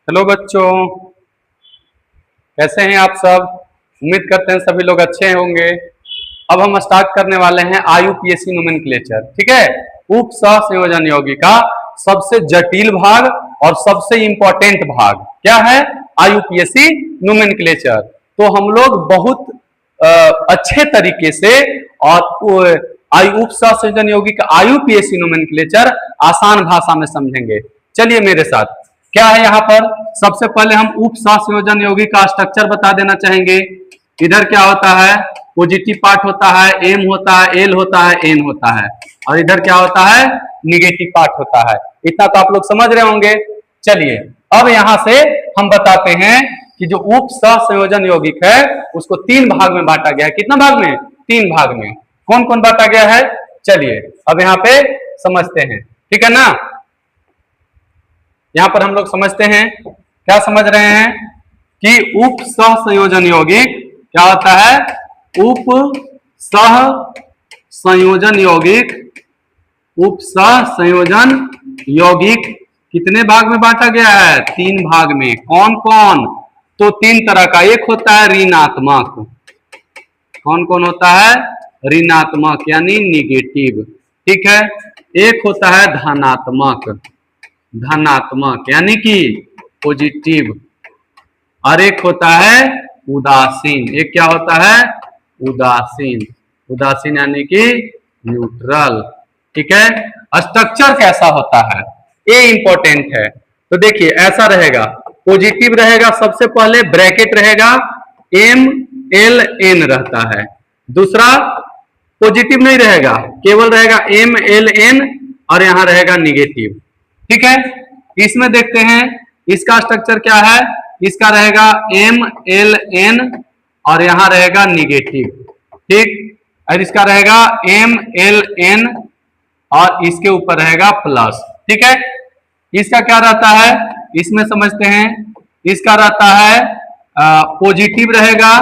Hello बच्चों, कैसे हैं आप सब। उम्मीद करते हैं सभी लोग अच्छे होंगे। अब हम स्टार्ट करने वाले हैं आईयूपीएसी नोमेनक्लेचर। ठीक है, उप सह संयोजन यौगिक का सबसे जटिल भाग और सबसे इंपॉर्टेंट भाग क्या है, आईयूपीएसी नोमेनक्लेचर। तो हम लोग बहुत अच्छे तरीके से और उप सह संयोजन यौगिक आईयूपीएसी नोमेनक्लेचर आसान भाषा में समझेंगे। चलिए मेरे साथ, क्या है यहाँ पर। सबसे पहले हम उप सह संयोजन यौगिक का स्ट्रक्चर बता देना चाहेंगे। इधर क्या होता है, पॉजिटिव पार्ट होता है, एम होता है, एल होता है, एन होता है, और इधर क्या होता है, निगेटिव पार्ट होता है। इतना तो आप लोग समझ रहे होंगे। चलिए अब यहां से हम बताते हैं कि जो उप सह संयोजन यौगिक है उसको तीन भाग में बांटा गया है। कितना भाग में, तीन भाग में। कौन कौन बांटा गया है, चलिए अब यहाँ पे समझते हैं। ठीक है ना, यहां पर हम लोग समझते हैं। क्या समझ रहे हैं कि उप सह संयोजन यौगिक क्या होता है, उप सह संयोजन यौगिक, उप सह संयोजन यौगिक कितने भाग में बांटा गया है, तीन भाग में। कौन कौन, तो तीन तरह का। एक होता है ऋणात्मक, कौन कौन होता है, ऋणात्मक यानी निगेटिव। ठीक है, एक होता है धनात्मक, धनात्मक यानी कि पॉजिटिव, और एक होता है उदासीन। एक क्या होता है, उदासीन, उदासीन यानी कि न्यूट्रल। ठीक है, स्ट्रक्चर कैसा होता है ये इंपॉर्टेंट है। तो देखिए ऐसा रहेगा, पॉजिटिव रहेगा, सबसे पहले ब्रैकेट रहेगा, एम एल एन रहता है। दूसरा पॉजिटिव नहीं रहेगा, केवल रहेगा एम एल एन, और यहां रहेगा निगेटिव। ठीक है, इसमें देखते हैं इसका स्ट्रक्चर क्या है। इसका रहेगा एम एल एन और यहां रहेगा निगेटिव। ठीक, और इसका रहेगा एम एल एन और इसके ऊपर रहेगा प्लस। ठीक है, इसका क्या रहता है, इसमें समझते हैं। इसका रहता है पॉजिटिव रहेगा,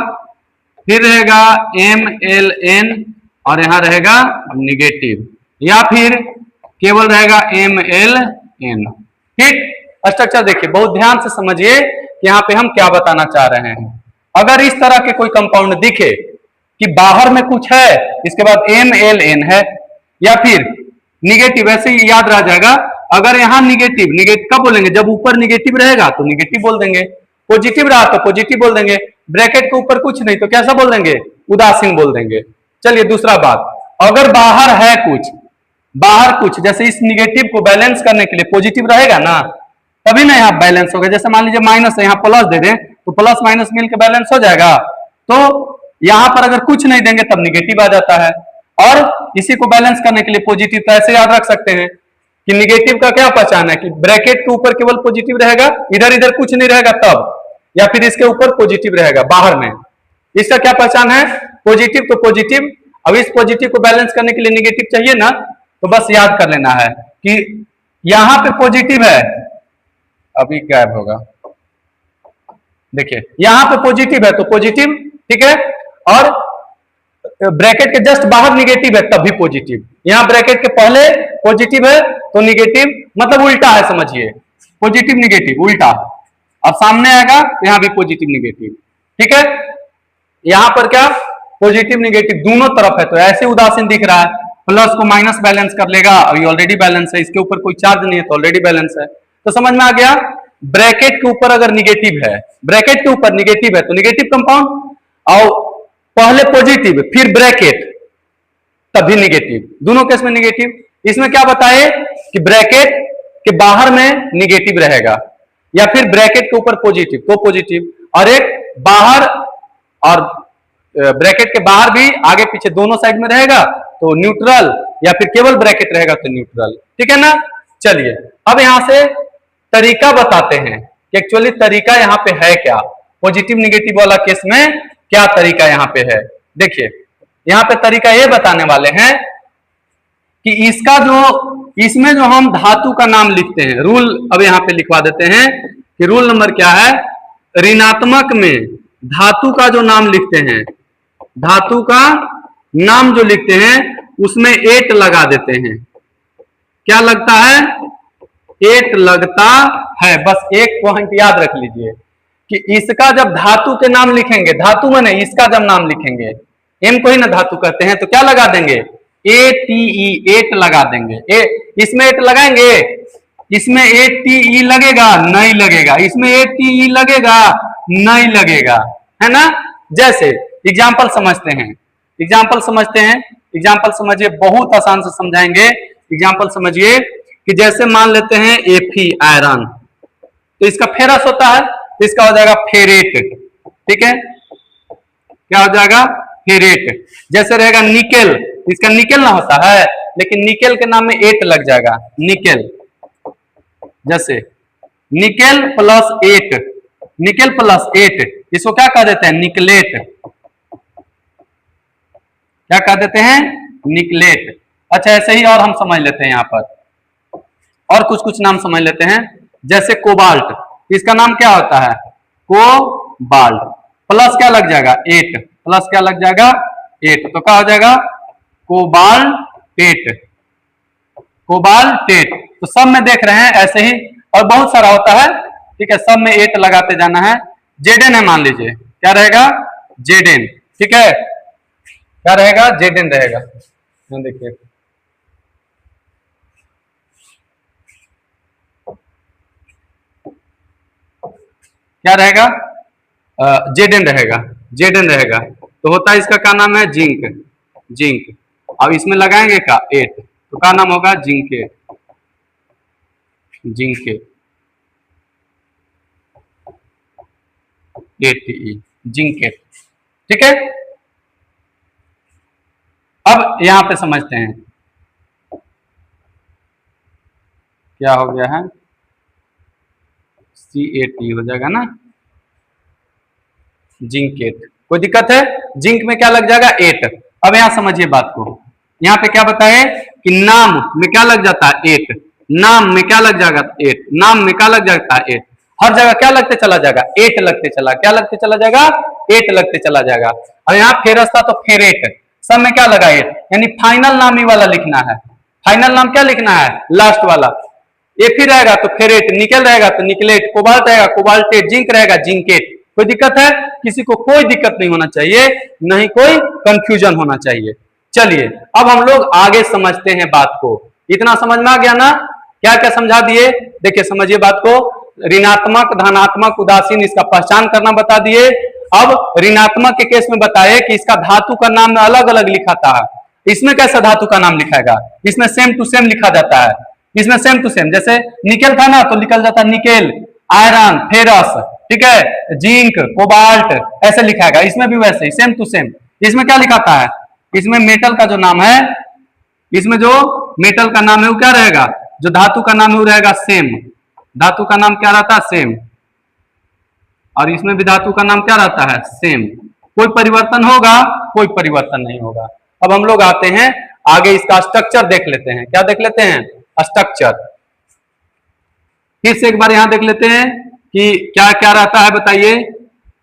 फिर रहेगा एम एल एन और यहां रहेगा निगेटिव, या फिर केवल रहेगा एम एल एन। ठीक, स्ट्रक्चर देखिए, बहुत ध्यान से समझिए कि यहाँ पे हम क्या बताना चाह रहे हैं। अगर इस तरह के कोई कंपाउंड दिखे कि बाहर में कुछ है, इसके बाद एम एल एन है, या फिर निगेटिव, ऐसे ही याद रह जाएगा। अगर यहाँ निगेटिव, निगेटिव कब बोलेंगे, जब ऊपर निगेटिव रहेगा तो निगेटिव बोल देंगे, पॉजिटिव रहा तो पॉजिटिव बोल देंगे, ब्रैकेट के ऊपर कुछ नहीं तो कैसा बोल देंगे, उदासीन बोल देंगे। चलिए दूसरा बात, अगर बाहर है कुछ, बाहर कुछ, जैसे इस निगेटिव को बैलेंस करने के लिए पॉजिटिव रहेगा ना, तभी ना यहाँ बैलेंस होगा। जैसे मान लीजिए माइनस है, यहाँ प्लस दे दें तो प्लस माइनस मिलकर बैलेंस हो जाएगा। तो यहाँ पर अगर कुछ नहीं देंगे तब निगेटिव आ जाता है, और इसी को बैलेंस करने के लिए पॉजिटिव। तो ऐसे याद रख सकते हैं कि निगेटिव का क्या पहचान है, कि ब्रैकेट के ऊपर केवल पॉजिटिव रहेगा, इधर इधर कुछ नहीं रहेगा तब, या फिर इसके ऊपर पॉजिटिव रहेगा बाहर में। इसका क्या पहचान है, पॉजिटिव तो पॉजिटिव। अब इस पॉजिटिव को बैलेंस करने के लिए निगेटिव चाहिए ना, तो बस याद कर लेना है कि यहां पे पॉजिटिव है, अभी गायब होगा, देखिए यहां पे पॉजिटिव है तो पॉजिटिव। ठीक है, और ब्रैकेट के जस्ट बाहर निगेटिव है तब भी पॉजिटिव। यहां ब्रैकेट के पहले पॉजिटिव है तो निगेटिव, मतलब उल्टा है, समझिए, पॉजिटिव निगेटिव उल्टा। अब सामने आएगा तो यहां भी पॉजिटिव निगेटिव। ठीक है, यहां पर क्या, पॉजिटिव निगेटिव दोनों तरफ है, तो ऐसे उदासीन दिख रहा है। प्लस को माइनस बैलेंस कर लेगा, अभी ऑलरेडी बैलेंस है, इसके ऊपर कोई चार्ज नहीं है तो ऑलरेडी बैलेंस है। तो समझ में आ गया, ब्रैकेट के ऊपर अगर निगेटिव है, ब्रैकेट के ऊपर निगेटिव है तो निगेटिव कंपाउंड, और पहले पॉजिटिव फिर ब्रैकेट तभी निगेटिव, दोनों केस में निगेटिव। इसमें क्या बताए कि ब्रैकेट के बाहर में निगेटिव रहेगा, या फिर ब्रैकेट के ऊपर पॉजिटिव तो पॉजिटिव, और एक बाहर और ब्रैकेट के बाहर भी आगे पीछे दोनों साइड में रहेगा तो न्यूट्रल, या फिर केवल ब्रैकेट रहेगा तो न्यूट्रल। ठीक है ना, चलिए अब यहां से तरीका बताते हैं कि एक्चुअली तरीका यहाँ पे है क्या, पॉजिटिव निगेटिव वाला केस में क्या तरीका यहाँ पे है। देखिए यहाँ पे तरीका ये बताने वाले हैं कि इसका जो, इसमें जो हम धातु का नाम लिखते हैं, रूल अब यहाँ पे लिखवा देते हैं कि रूल नंबर क्या है। ऋणात्मक में धातु का जो नाम लिखते हैं, धातु का नाम जो लिखते हैं उसमें 8 लगा देते हैं। क्या लगता है, 8 लगता है। बस एक पॉइंट याद रख लीजिए कि इसका जब धातु के नाम लिखेंगे, धातु माने इसका जब नाम लिखेंगे, एम को ही ना धातु कहते हैं, तो क्या लगा देंगे, ए टी ई, एट लगा देंगे। इसमें एट लगाएंगे, इसमें ए टी ई लगेगा, नहीं लगेगा। इसमें ए टी ई लगेगा, नहीं लगेगा, है ना। जैसे एग्जाम्पल समझते हैं, एग्जाम्पल समझते हैं, एग्जाम्पल समझिए, बहुत आसान से समझाएंगे। एग्जाम्पल समझिए कि जैसे मान लेते हैं एफी आयरन, तो इसका फेरस होता है, तो इसका हो जाएगा फेरेट, ठीक है, क्या हो जाएगा, फेरेट। जैसे रहेगा निकेल, इसका निकेल ना होता है, लेकिन निकेल के नाम में एट लग जाएगा, निकेल। जैसे nickel plus eight, nickel plus eight, इसको क्या कह देते हैं, निकलेट, क्या कह देते हैं, निकलेट। अच्छा, ऐसे ही और हम समझ लेते हैं यहाँ पर, और कुछ कुछ नाम समझ लेते हैं। जैसे कोबाल्ट, इसका नाम क्या होता है, कोबाल्ट, प्लस क्या लग जाएगा, एट, प्लस क्या लग जाएगा, एट, तो क्या हो जाएगा, कोबाल्टेट, कोबाल्टेट। तो सब में देख रहे हैं ऐसे ही, और बहुत सारा होता है, ठीक है, सब में एट लगाते जाना है। जेडेन है मान लीजिए, क्या रहेगा, जेडेन, ठीक है, क्या रहेगा, जेडेन रहेगा। देखिए क्या रहेगा, जेडेन रहेगा, जेडेन रहेगा। तो होता है इसका क्या नाम है, जिंक, जिंक। अब इसमें लगाएंगे का एट, तो क्या नाम होगा, जिंकेट, जिंकेट, एटी, जिंकेट, ठीक है। अब यहां पे समझते हैं क्या हो गया है, CAT हो जाएगा ना, जिंकेट। कोई दिक्कत है, जिंक में क्या लग जाएगा, एट। अब यहां समझिए बात को, यहाँ पे क्या बताए कि नाम में क्या लग जाता है, एट, नाम में क्या लग जाएगा, एट, नाम में क्या लग जाता है, एट। हर जगह क्या लगते चला जाएगा, एट लगते चला, क्या लगते चला जाएगा, एट लगते चला जाएगा। और यहाँ फेरस था तो फेरेट, सब में क्या लगा, एट, यानी फाइनल नाम ही वाला लिखना है। फाइनल नाम क्या लिखना है, लास्ट वाला। एफ ही रहेगा तो फेरेट, निकल रहेगा तो निकलेट, कोबाल्ट रहेगा कोबाल्टेट, जिंक रहेगा जिंकेट। कोई दिक्कत है, किसी को कोई दिक्कत नहीं होना चाहिए, नहीं कोई कंफ्यूजन होना चाहिए। चलिए अब हम लोग आगे समझते हैं बात को। इतना समझ में आ गया ना, क्या क्या समझा दिए, देखिए समझिए बात को। ऋणात्मक, धनात्मक, उदासीन, इसका पहचान करना बता दिए। अब ऋणात्मक के केस में बताए कि इसका धातु का नाम अलग अलग लिखा था, इसमें कैसा धातु का नाम लिखाएगा, इसमें सेम टू सेम लिखा जाता है, इसमें सेम टू सेम। जैसे निकेल था ना, तो निकल जाता निकेल, आयरन, फेरस, ठीक है, जिंक, कोबाल्ट, ऐसे लिखाएगा। इसमें भी वैसे ही सेम टू सेम। इसमें क्या लिखाता है, इसमें मेटल का जो नाम है, इसमें जो मेटल का नाम है वो क्या रहेगा, जो धातु का नाम है वो रहेगा सेम, धातु का नाम क्या रहता है, सेम। और इसमें भी धातु का नाम क्या रहता है, सेम। कोई परिवर्तन होगा, कोई परिवर्तन नहीं होगा। अब हम लोग आते हैं आगे, इसका स्ट्रक्चर देख लेते हैं। क्या देख लेते हैं, स्ट्रक्चर। फिर से एक बार यहां देख लेते हैं कि क्या क्या रहता है, बताइए।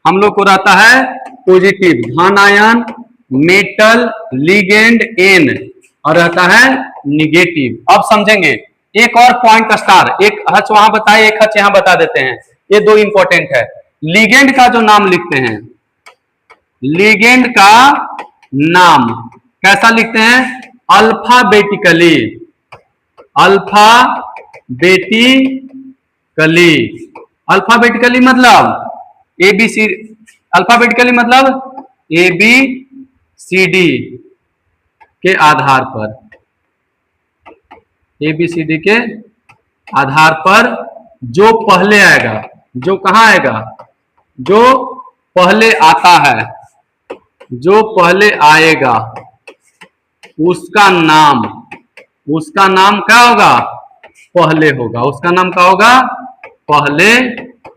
हम लोग को रहता है पॉजिटिव, धन आयन, मेटल, लिगेंड, एन, और रहता है निगेटिव। अब समझेंगे एक और पॉइंट स्टार, एक हच वहां बताए, एक हच यहां बता देते हैं, ये दो इंपॉर्टेंट है। लिगेंड का जो नाम लिखते हैं, लिगेंड का नाम कैसा लिखते हैं, अल्फाबेटिकली, अल्फाबेटिकली, अल्फाबेटिकली मतलब ABC, अल्फाबेटिकली मतलब ABCD के आधार पर, ABCD के आधार पर जो पहले आएगा, जो कहां आएगा, जो पहले आता है, जो पहले आएगा, उसका नाम, उसका नाम क्या होगा, पहले होगा, उसका नाम क्या होगा, पहले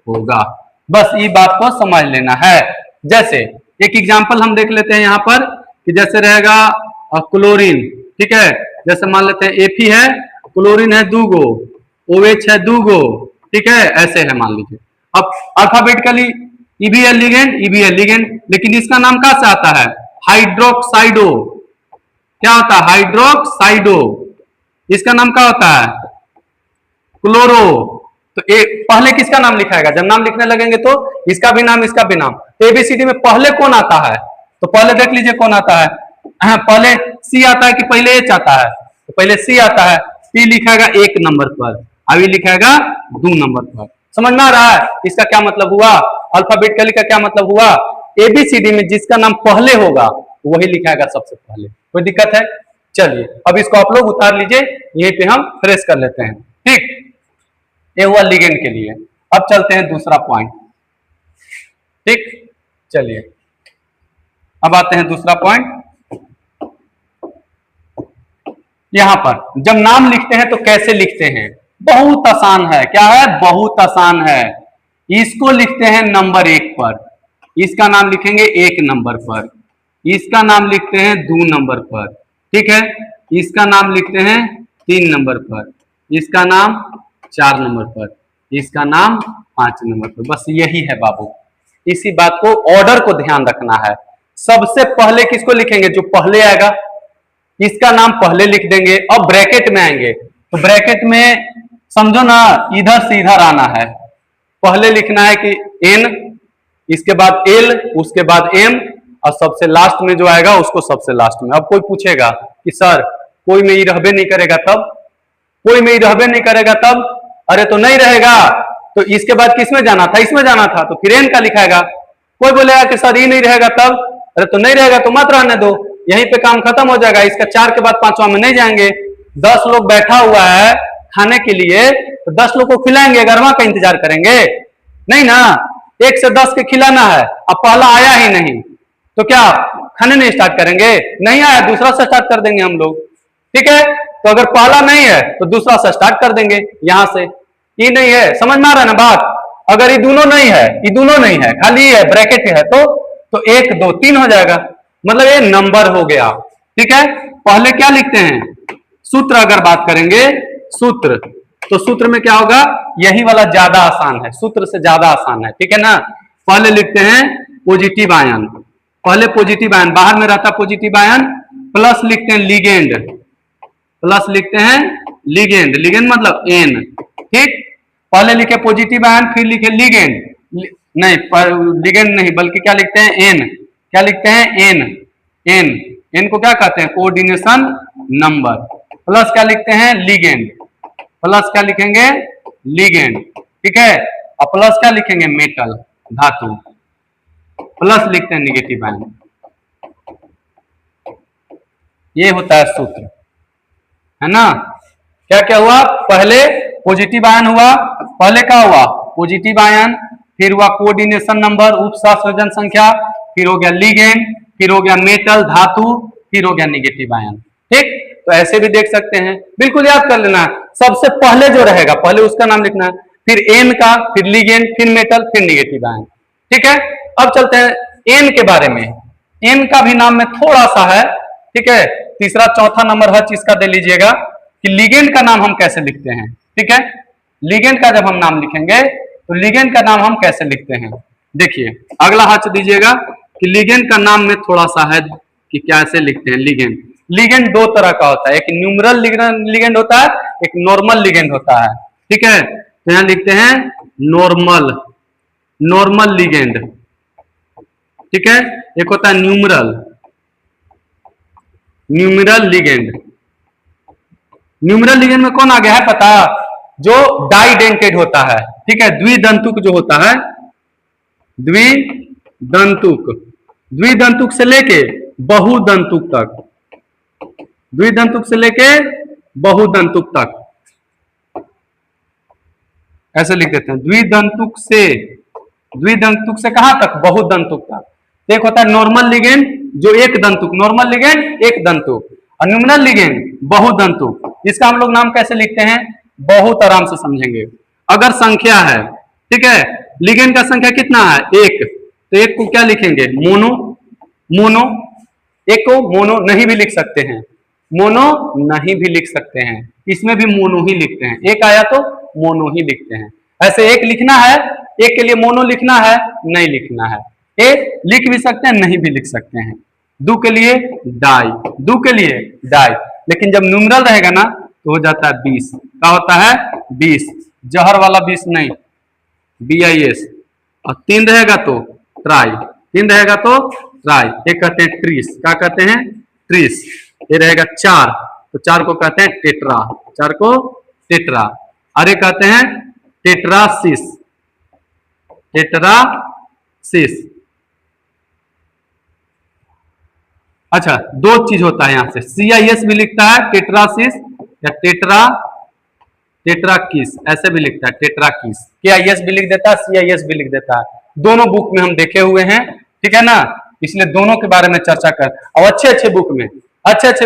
होगा। बस ये बात को समझ लेना है। जैसे एक एग्जांपल हम देख लेते हैं यहां पर कि जैसे रहेगा क्लोरीन, ठीक है, जैसे मान लेते हैं एफी है, क्लोरीन है दूगो, OH है दूगो, ठीक है, ऐसे है मान लीजिए। अब अल्फाबेटिकली ई भी है लिगेंड, ई भी है लिगेंड, लेकिन इसका नाम कहां से आता है, हाइड्रोक्साइडो। क्या होता है, हाइड्रोक्साइडो। इसका नाम क्या होता है, क्लोरो, तो ए पहले किसका नाम लिखाएगा? जब नाम लिखने लगेंगे तो इसका भी नाम, इसका भी नाम। तो एबीसीडी में पहले कौन आता है? तो पहले देख लीजिए कौन आता है। पहले सी आता है कि पहले एच आता है? तो पहले सी आता है। सी लिखाएगा 1 नंबर पर, अभी लिखाएगा 2 नंबर पर। समझ में आ रहा है इसका क्या मतलब हुआ? अल्फाबेटिकली का क्या मतलब हुआ? एबीसीडी में जिसका नाम पहले होगा वही लिखाएगा सबसे पहले। कोई दिक्कत है? चलिए अब इसको आप लोग उतार लीजिए, यहीं पे हम फ्रेश कर लेते हैं। ठीक, ये हुआ लिगेंड के लिए। अब चलते हैं दूसरा पॉइंट। ठीक, चलिए अब आते हैं दूसरा पॉइंट। यहां पर जब नाम लिखते हैं तो कैसे लिखते हैं? बहुत आसान है। क्या है? बहुत आसान है। इसको लिखते हैं नंबर 1 पर, इसका नाम लिखेंगे 1 नंबर पर, इसका नाम लिखते हैं 2 नंबर पर, ठीक है, इसका नाम लिखते हैं 3 नंबर पर, इसका नाम 4 नंबर पर, इसका नाम 5 नंबर पर। बस यही है बाबू। इसी बात को, ऑर्डर को ध्यान रखना है। सबसे पहले किसको लिखेंगे? जो पहले आएगा इसका नाम पहले लिख देंगे। अब ब्रैकेट में आएंगे तो ब्रैकेट में समझो ना, इधर से इधर आना है। पहले लिखना है कि एन, इसके बाद एल, उसके बाद एम, और सबसे लास्ट में जो आएगा उसको सबसे लास्ट में। अब कोई पूछेगा कि सर कोई में ही रहबे नहीं करेगा तब? कोई में ही रहबे नहीं करेगा तब? अरे तो नहीं रहेगा तो इसके बाद किसमें जाना था? इसमें जाना था, तो फिर एन का लिखाएगा। कोई बोलेगा कि सर ये नहीं रहेगा तब? अरे तो नहीं रहेगा तो मत रहने दो, यहीं पे काम खत्म हो जाएगा। इसका 4 के बाद 5वां में नहीं जाएंगे। 10 लोग बैठा हुआ है खाने के लिए, तो 10 लोग को खिलाएंगे, 11वां का इंतजार करेंगे? नहीं ना, 1 से 10 के खिलाना है। अब पहला आया ही नहीं तो क्या खाने नहीं स्टार्ट करेंगे? नहीं आया, दूसरा से स्टार्ट कर देंगे हम लोग। ठीक है, तो अगर पहला नहीं है तो दूसरा से स्टार्ट कर देंगे। यहां से ये नहीं है, समझ में आ रहा है ना बात? अगर ये दोनों नहीं है, ये दोनों नहीं है, खाली है, ब्रैकेट है, तो 1 2 3 हो जाएगा, मतलब ये नंबर हो गया। ठीक है, पहले क्या लिखते हैं? सूत्र अगर बात करेंगे, सूत्र, तो सूत्र में क्या होगा? यही वाला ज्यादा आसान है, सूत्र से ज्यादा आसान है। ठीक है ना, पहले लिखते हैं पॉजिटिव आयन, पहले पॉजिटिव आयन, बाहर में रहता पॉजिटिव आयन, प्लस लिखते हैं लिगेंड, प्लस लिखते हैं लिगेंड, लिगेंड मतलब एन। ठीक, पहले लिखे पॉजिटिव आयन, फिर लिखे लिगेंड, नहीं लिगेंड नहीं, बल्कि क्या लिखते हैं? एन। क्या लिखते हैं? एन। एन, एन को क्या कहते हैं? Coordination number. प्लस क्या लिखते हैं? लिगेंड, प्लस क्या लिखेंगे? लिगेंड। ठीक है, और प्लस क्या लिखेंगे? मेटल, धातु, प्लस लिखते हैं निगेटिव आयन। ये होता है सूत्र, है ना? क्या क्या हुआ? पहले पॉजिटिव आयन हुआ, पहले क्या हुआ? पॉजिटिव आयन, फिर हुआ कोऑर्डिनेशन नंबर, उप सहसंयोजन संख्या, फिर हो गया लिगेंड, फिर हो गया मेटल, धातु, फिर हो गया निगेटिव आयन। ठीक, तो ऐसे भी देख सकते हैं, बिल्कुल याद कर लेना। सबसे पहले जो रहेगा पहले उसका नाम लिखना है, फिर एन का, फिर लिगेंड, फिर मेटल, फिर निगेटिव आयन। ठीक है, अब चलते हैं एन के बारे में। एन का भी नाम में थोड़ा सा है। ठीक है, तीसरा चौथा नंबर हर चीज का दे लीजिएगा कि लिगेंड का नाम हम कैसे लिखते हैं। ठीक है, लिगेंड का जब हम नाम लिखेंगे तो लिगेंड का नाम हम कैसे लिखते हैं? देखिए अगला हच दीजिएगा कि लिगेंड का नाम में थोड़ा सा है कि कैसे लिखते हैं। लिगेंड, लिगेंड 2 तरह का होता है, एक न्यूमरल लिगेंड होता है, एक नॉर्मल लिगेंड होता है। ठीक है, तो यहां लिखते हैं नॉर्मल, नॉर्मल लिगेंड। ठीक है, एक होता है numeral, numeral ligand. Numeral ligand में कौन आ गया है पता? जो डाइडेंटेड होता है। ठीक है, द्विदंतुक जो होता है, द्विदंतुक, द्विदंतुक से लेके बहुदंतुक तक, द्विदंतुक से लेके बहुदंतुक तक, ऐसे लिख देते हैं। द्विदंतुक से कहां तक? बहुदंतुक तक। एक होता है नॉर्मल लिगेंड जो एक दंतुक, नॉर्मल लिगेंड एक दंतुक, और न्यूमरल लिगेंड बहुदंतुक। इसका हम लोग नाम कैसे लिखते हैं? बहुत आराम से समझेंगे। अगर संख्या है, ठीक है, लिगेंड का संख्या कितना है? 1, तो 1 को क्या लिखेंगे? Mono, mono. 1 को मोनो नहीं भी लिख सकते हैं, मोनो नहीं भी लिख सकते हैं, इसमें भी मोनो ही लिखते हैं। 1 आया तो मोनो ही लिखते हैं। ऐसे 1 लिखना है, 1 के लिए मोनो लिखना है, नहीं लिखना है। लिख भी सकते हैं, नहीं भी लिख सकते हैं। 2 के लिए डाई, 2 के लिए डाई, लेकिन जब न्यूमरल रहेगा ना तो हो जाता है 20। क्या होता है? 20। जहर वाला विष नहीं, BIS, और 3 रहेगा तो ट्राई, 3 रहेगा तो ट्राई, ये कहते हैं ट्रीस, क्या कहते हैं ट्रीस। ये रहेगा 4, तो 4 को कहते हैं टेट्रा, 4 को टेट्रा। अरे कहते हैं टेट्रासिस, टेट्रासिस। अच्छा, 2 चीज होता है यहां से, CIS भी लिखता है टेट्रासिस या टेट्राकिस, ऐसे भी लिखता है टेट्राकिस, KIS भी लिख देता है, CIS भी लिख देता है। दोनों बुक में हम देखे हुए हैं, ठीक है ना, इसलिए दोनों के बारे में चर्चा कर। और अच्छे अच्छे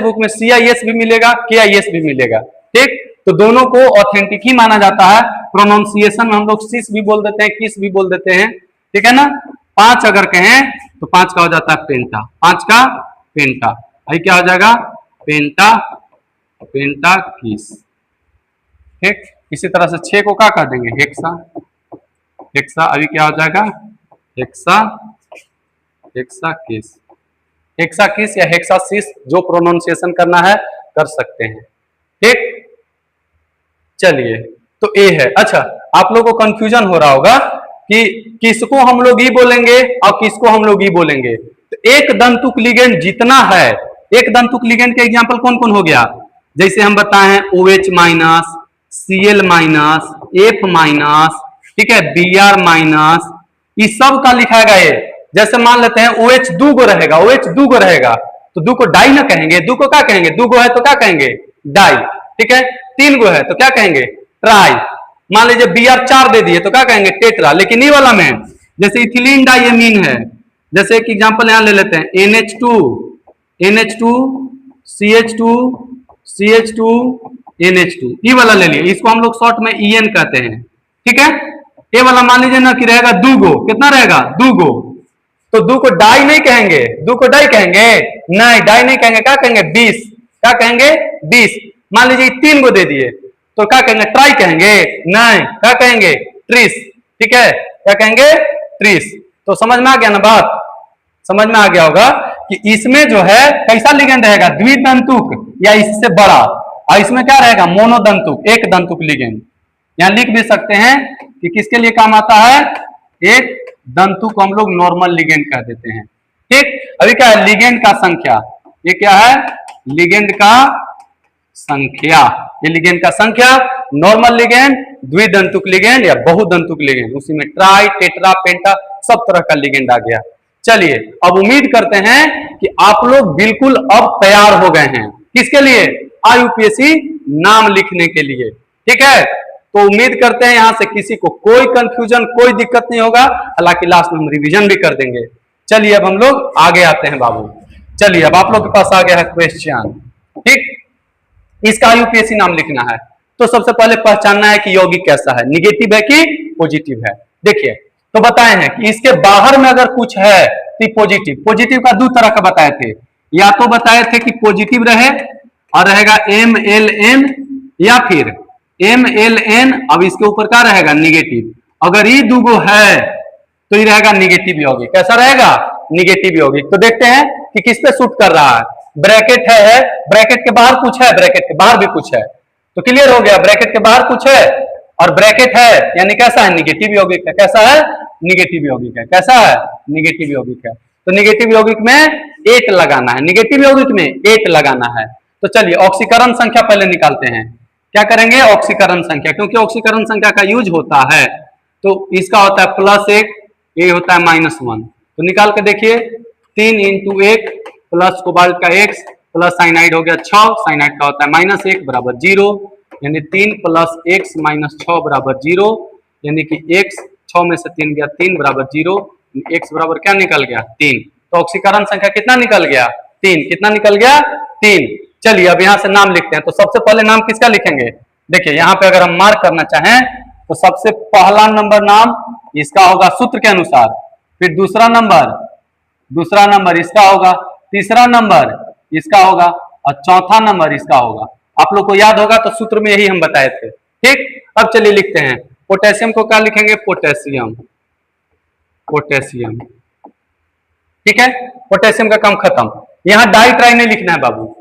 बुक में CIS भी मिलेगा, KIS भी मिलेगा, ठीक। तो दोनों को ऑथेंटिक ही माना जाता है। प्रोनाउंसिएशन में हम लोग सिस भी बोल देते हैं, किस भी बोल देते हैं, ठीक है ना। 5 अगर कहें तो 5 का हो जाता है पेंटा, 5 का पेंटा। अभी क्या हो जाएगा पेंटा, पेंटा किस, ठीक। इसी तरह से 6 को क्या कर देंगे हेक्सा, हेक्सा। अभी क्या हो जाएगा हेक्सा, हेक्सा किस, हेक्सा किस या हेक्सासिस, जो प्रोनाउंसिएशन करना है कर सकते हैं, ठीक। चलिए, तो ए है। अच्छा, आप लोगों को कंफ्यूजन हो रहा होगा कि किसको हम लोग ई बोलेंगे और किसको हम लोग ई बोलेंगे। तो एक दंतुक लिगेंड जितना है, एक दंतुक लिगेंड के एग्जांपल कौन कौन हो गया, जैसे हम बताए हैं OH minus, Cl minus, F minus, ठीक है, Br माइनस, इस सब का लिखाएगा ये। जैसे मान लेते हैं OH 2 गो रहेगा, OH 2 गो रहेगा, तो 2 को डाई ना कहेंगे, 2 को क्या कहेंगे, 2 गो है तो क्या कहेंगे डाई, ठीक है। 3 गो है तो क्या कहेंगे ट्राई। मान लीजिए Br 4 दे दिए तो क्या कहेंगे टेट्रा। लेकिन ये वाला में जैसे इथिलीन डाइमीन है, जैसे एक एग्जांपल यहां ले लेते हैं NH2, NH2, CH2, CH2, NH2, ये वाला ले लिए, इसको हम लोग शॉर्ट में EN कहते हैं, ठीक है। ये वाला मान लीजिए ना कि रहेगा 2 गो, कितना रहेगा 2 गो, तो 2 को डाई नहीं कहेंगे, 2 को डाई कहेंगे नहीं, डाई नहीं कहेंगे, क्या कहेंगे 20, क्या कहेंगे 20। मान लीजिए 3 को दे दिए तो क्या कहेंगे ट्राई कहेंगे नहीं, क्या कहेंगे ट्रिस, ठीक है, क्या कहेंगे ट्रिस। तो समझ में आ गया ना बात, समझ में आ गया होगा कि इसमें जो है कैसा लिगेंड रहेगा द्विदंतुक या इससे बड़ा, और इसमें क्या रहेगा मोनोदंतुक, एक दंतुक लिगेंड। यहां लिख भी सकते हैं कि किसके लिए काम आता है, एक दंतुक को हम लोग नॉर्मल लिगेंड कह देते हैं, ठीक। अभी क्या है लिगेंड का संख्या, ये क्या है लिगेंड का संख्या, ये लिगेंड का संख्या, नॉर्मल लिगेंड, द्विदंतुक लिगेंड या बहुदंतुक लिगेंड, उसी में ट्राई, टेट्रा, पेंटा, सब तरह का लिगेंड आ गया। चलिए, अब उम्मीद करते हैं कि आप लोग बिल्कुल अब तैयार हो गए हैं, किसके लिए IUPAC नाम लिखने के लिए, ठीक है। तो उम्मीद करते हैं यहां से किसी को कोई कंफ्यूजन, कोई दिक्कत नहीं होगा। हालांकि लास्ट में हम रिवीजन भी कर देंगे। चलिए, अब हम लोग आगे आते हैं बाबू। चलिए, अब आप लोग के पास आ गया है क्वेश्चन, ठीक। इसका IUPAC नाम लिखना है तो सबसे पहले पहचानना है कि यौगिक कैसा है, निगेटिव है कि पॉजिटिव है। देखिए, तो बताए हैं कि इसके बाहर में अगर कुछ है तो पॉजिटिव, पॉजिटिव का 2 तरह का बताए थे, या तो बताए थे कि पॉजिटिव रहे और रहेगा MLN, या फिर MLN, अब इसके ऊपर क्या रहेगा निगेटिव। अगर ये 2 गो है तो ये रहेगा निगेटिव यौगिक, कैसा रहेगा निगेटिव यौगिक। तो देखते हैं कि किस पे सूट कर रहा है। ब्रैकेट है, ब्रैकेट के बाहर कुछ है, ब्रैकेट के बाहर भी कुछ है, तो क्लियर हो गया, ब्रैकेट के बाहर कुछ है और ब्रैकेट है, यानी कैसा है निगेटिव यौगिक है। कैसा है निगेटिव यौगिक है, कैसा है निगेटिव यौगिक है। तो निगेटिव यौगिक में 8 लगाना है, निगेटिव यौगिक में 8 लगाना है। तो चलिए ऑक्सीकरण संख्या पहले निकालते हैं। क्या करेंगे ऑक्सीकरण संख्या, क्योंकि ऑक्सीकरण संख्या का यूज होता है। तो इसका होता है +1, ये होता है -1। तो निकाल के देखिए 3 × 1 प्लस कोबाल्ट का X प्लस साइनाइड हो गया 6, साइनाइड का होता है -1 बराबर 0, यानी 3 + x - 6 बराबर 0, यानी कि x 6 में से 3 गया 3 बराबर 0, x बराबर क्या निकल गया 3। तो ऑक्सीकरण संख्या कितना निकल गया 3, कितना निकल गया 3। चलिए अब यहाँ से नाम लिखते हैं। तो सबसे पहले नाम किसका लिखेंगे, देखिए यहाँ पे अगर हम मार्क करना चाहें तो सबसे पहला नंबर नाम इसका होगा सूत्र के अनुसार, फिर दूसरा नंबर इसका होगा, तीसरा नंबर इसका होगा और चौथा नंबर इसका होगा। आप लोग को याद होगा तो सूत्र में यही हम बताए थे, ठीक। अब चलिए लिखते हैं, पोटेशियम को क्या लिखेंगे पोटेशियम, पोटेशियम, ठीक है। पोटेशियम का काम खत्म। यहाँ डाई ट्राई नहीं लिखना है बाबू,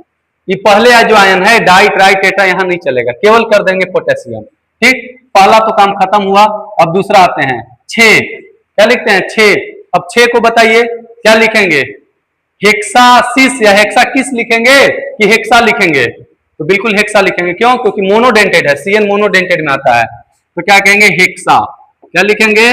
ये पहले जो आयन है डाई ट्राई टेट्रा यहाँ नहीं चलेगा, केवल कर देंगे पोटेशियम। ठीक, पहला तो काम खत्म हुआ। अब दूसरा आते हैं 6, क्या लिखते हैं 6। अब 6 को बताइए क्या लिखेंगे, हेक्सासिस या हेक्साकिस लिखेंगे कि हेक्सा लिखेंगे? तो बिल्कुल हेक्सा लिखेंगे, क्यों? क्योंकि मोनोडेंटेड है, सीएन मोनोडेंटेड में आता है, तो क्या कहेंगे हेक्सा। क्या लिखेंगे?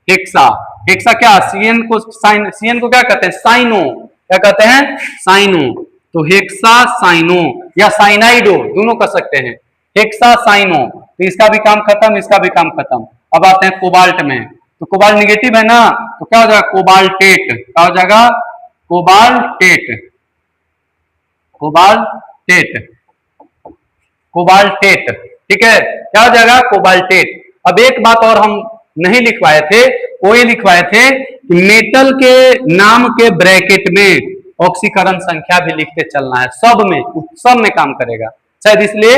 हेक्सा। हेक्सा क्या, सीएन को सीएन को क्या कहते हैं? साइनो। क्या कहते हैं? साइनो। तो हेक्सा साइनो या साइनाइडो दोनों कर सकते हैं, हेक्सा साइनो। तो इसका भी काम खत्म, इसका भी काम खत्म। अब आते हैं कोबाल्ट में, तो कोबाल्ट निगेटिव है ना, तो क्या हो जाएगा? कोबाल्टेट। क्या हो जाएगा? कोबाल्टेट। कोबाल्टेट। कोबाल्टेट, ठीक है, क्या हो जाएगा? कोबाल्टेट। अब एक बात और हम नहीं लिखवाए थे, वो ये लिखवाए थे कि मेटल के नाम के ब्रैकेट में ऑक्सीकरण संख्या भी लिखते चलना है, सब में काम करेगा। शायद इसलिए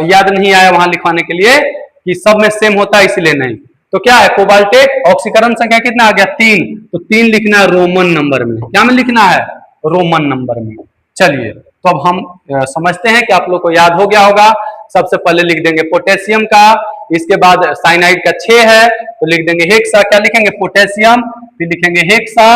याद नहीं आया वहां लिखवाने के लिए कि सब में सेम होता है, इसलिए नहीं। तो क्या है? कोबाल्टेट ऑक्सीकरण संख्या कितना आ गया? 3। तो 3 लिखना है रोमन नंबर में। क्या में लिखना है? रोमन नंबर में। चलिए, तो अब हम समझते हैं कि आप लोग को याद हो गया होगा। सबसे पहले लिख देंगे पोटेशियम का, इसके बाद साइनाइड का 6 है तो लिख देंगे हेक्सा। क्या लिखेंगे? पोटेशियम। फिर लिखेंगे हेक्सा।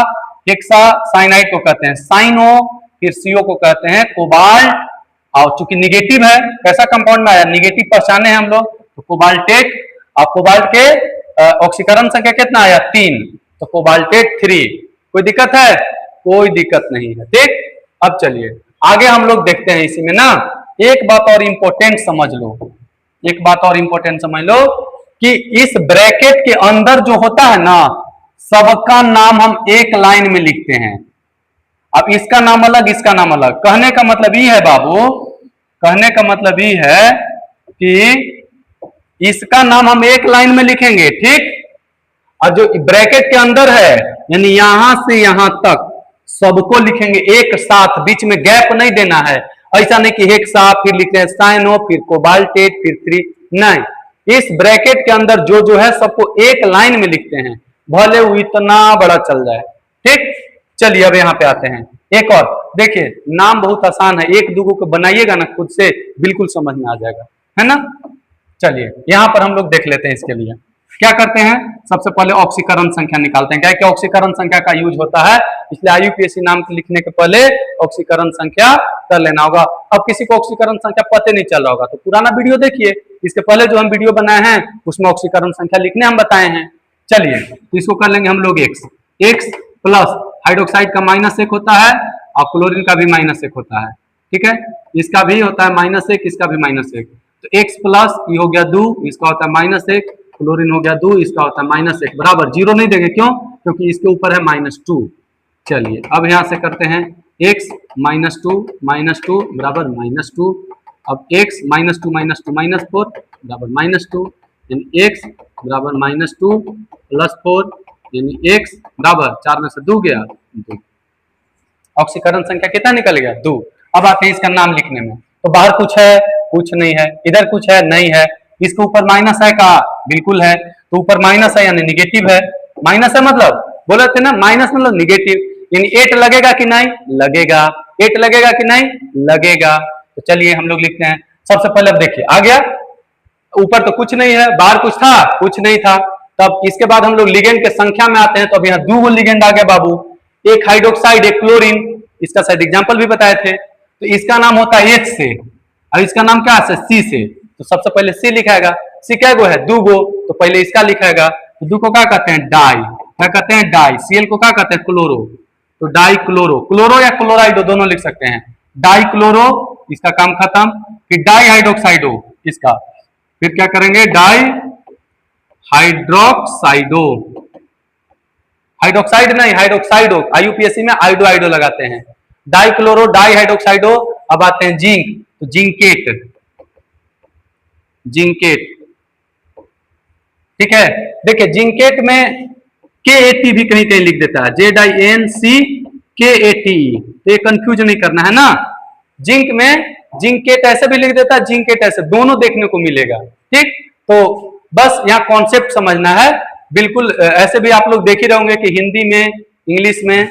हेक्सा साइनाइड को कहते हैं साइनो, फिर सीओ को कहते हैं कोबाल्ट। और चूंकि निगेटिव है, कैसा कंपाउंड में आया? निगेटिव पहचाने हैं हम लोग, तो कोबाल्टेट। और कोबाल्ट के ऑक्सीकरण संख्या कितना आया? 3, तो कोबाल्टेट 3। कोई दिक्कत है? कोई दिक्कत नहीं है, ठीक। अब चलिए आगे हम लोग देखते हैं। इसी में ना एक बात और इंपॉर्टेंट समझ लो, एक बात और इंपॉर्टेंट समझ लो कि इस ब्रैकेट के अंदर जो होता है ना, सबका नाम हम एक लाइन में लिखते हैं। अब इसका नाम अलग, इसका नाम अलग। कहने का मतलब ये है बाबू, कहने का मतलब ये है कि इसका नाम हम एक लाइन में लिखेंगे, ठीक। और जो ब्रैकेट के अंदर है, यानी यहां से यहां तक सबको लिखेंगे एक साथ, बीच में गैप नहीं देना है। ऐसा नहीं कि हेक्सा फिर लिखते हैं साइनो फिर कोबाल्टेट फिर 3, नहीं। इस ब्रैकेट के अंदर जो जो है सबको एक लाइन में लिखते हैं, भले वो इतना बड़ा चल जाए, ठीक। चलिए अब यहाँ पे आते हैं एक और। देखिए नाम बहुत आसान है, एक दूगो को बनाइएगा ना खुद से, बिल्कुल समझ में आ जाएगा, है ना। चलिए यहाँ पर हम लोग देख लेते हैं। इसके लिए क्या करते हैं? सबसे पहले ऑक्सीकरण संख्या निकालते हैं। क्या कि ऑक्सीकरण संख्या का यूज होता है, इसलिए आईयूपीएसी नाम लिखने के पहले ऑक्सीकरण संख्या कर लेना होगा। अब किसी को ऑक्सीकरण संख्या पता नहीं चल रहा होगा तो पुराना वीडियो देखिए, इसके पहले जो हम वीडियो बनाए हैं उसमें ऑक्सीकरण संख्या लिखने हम बताए हैं। चलिए तो इसको कर लेंगे हम लोग एक्स प्लस हाइड्रोक्साइड का -1 होता है और क्लोरीन का भी -1 होता है, ठीक है। इसका भी होता है -1, इसका भी -1। तो x प्लस ये हो गया 2, इसका होता है -1, क्लोरीन हो गया 2, इसका होता है -1, बराबर। 0 नहीं देंगे, क्यों? क्योंकि इसके ऊपर है -2। चलिए अब यहां से करते हैं x -2 बराबर -2। अब x -2 -4 बराबर -2, यानी x बराबर -2 + 4, यानी x बराबर 4 में से 2 गया 2। ऑक्सीकरण संख्या कितना निकल गया? 2। अब आते हैं इसका नाम लिखने में। तो बाहर कुछ है? कुछ नहीं है। इधर कुछ है? नहीं है। इसके ऊपर माइनस है का? बिल्कुल है। तो ऊपर माइनस है यानी निगेटिव है। माइनस है मतलब बोले थे ना, माइनस मतलब निगेटिव, यानी 8 लगेगा कि नहीं? लगेगा। 8 लगेगा कि नहीं? लगेगा। तो चलिए हम लोग लिखते हैं। सबसे पहले अब देखिए आ गया, ऊपर तो कुछ नहीं है, बाहर कुछ था? कुछ नहीं था। तब इसके बाद हम लोग लिगेंड के संख्या में आते हैं। तो अब यहाँ 2 लिगेंड आ गया बाबू, एक हाइड्रोक्साइड एक क्लोरीन। इसका शायद एग्जाम्पल भी बताए थे। तो इसका नाम होता है H से और इसका नाम क्या है? C से। तो सबसे पहले C लिखाएगा। C क्या गो है? 2 गो। तो पहले इसका लिखाएगा। तो 2 को क्या कहते हैं? डाई। क्या कहते हैं? डाई। Cl को क्या कहते हैं? क्लोरो। तो डाई क्लोरो, क्लोरो या क्लोराइडो दोनों लिख सकते हैं। डाई क्लोरो, इसका काम खत्म। फिर डाई हाइड्रोक्साइडो, इसका फिर क्या करेंगे? डाई हाइड्रोक्साइडो। हाइड्रोक्साइड नहीं, हाइड्रोक्साइडो। आईयूपीएससी में आइडो आइडो लगाते हैं। Dichloro dihydroxido. अब आते हैं जिंक, तो जिंकेट। जिंकेट, ठीक है। देखिए जिंकेट में KAT भी कहीं कहीं लिख देता है, ZINCKATE। तो ये कंफ्यूज नहीं करना है ना। जिंक में जिंकेट ऐसे भी लिख देता है, जिंकेट ऐसे, दोनों देखने को मिलेगा, ठीक। तो बस यहाँ कॉन्सेप्ट समझना है। बिल्कुल ऐसे भी आप लोग देख ही रहोगे कि हिंदी में इंग्लिश में